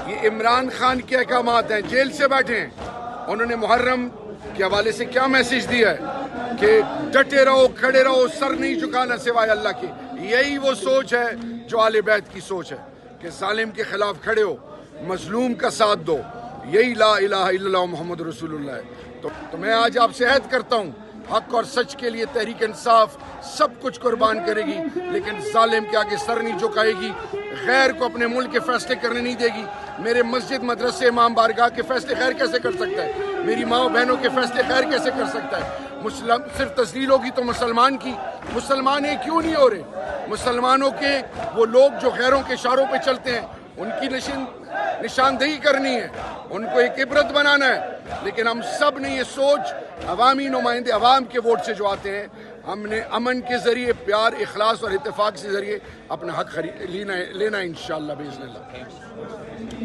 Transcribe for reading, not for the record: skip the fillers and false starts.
یہ عمران خان کے احکامات ہیں، جیل سے بیٹھے ہیں، انہوں نے محرم کے حوالے سے کیا میسج دیا ہے کہ ڈٹے رہو، کھڑے رہو، سر نہیں جھکانا سوائے اللہ کے۔ یہی وہ سوچ ہے جو آل بیت کی سوچ ہے کہ ظالم کے خلاف کھڑے ہو، مظلوم کا ساتھ دو، یہی لا الہ الا اللہ محمد رسول اللہ ہے۔ تو میں آج آپ سے عہد کرتا ہوں، حق اور سچ کے لیے تحریک انصاف سب کچھ قربان کرے گی، لیکن ظالم کے آگے سر نہیں جھکائے گی، غیر کو اپنے ملک کے فیصلے کرنے نہیں دے گی۔ میرے مسجد، مدرسے، امام بارگاہ کے فیصلے خیر کیسے کر سکتا ہے؟ میری ماں و بہنوں کے فیصلے خیر کیسے کر سکتا ہے؟ صرف تذلیل ہوگی تو مسلمان کی، مسلمان یہ کیوں نہیں ہو رہے؟ مسلمانوں کے وہ لوگ جو غیروں کے اشاروں پہ چلتے ہیں، ان کی نشاندہی کرنی ہے، ان کو ایک عبرت بنانا ہے۔ لیکن ہم سب نے یہ سوچ، عوامی نمائندے عوام کے ووٹ سے جو آتے ہیں، ہم نے امن کے ذریعے، پیار، اخلاص اور اتفاق کے ذریعے اپنا حق لینا ہے انشاءاللہ باذن اللہ۔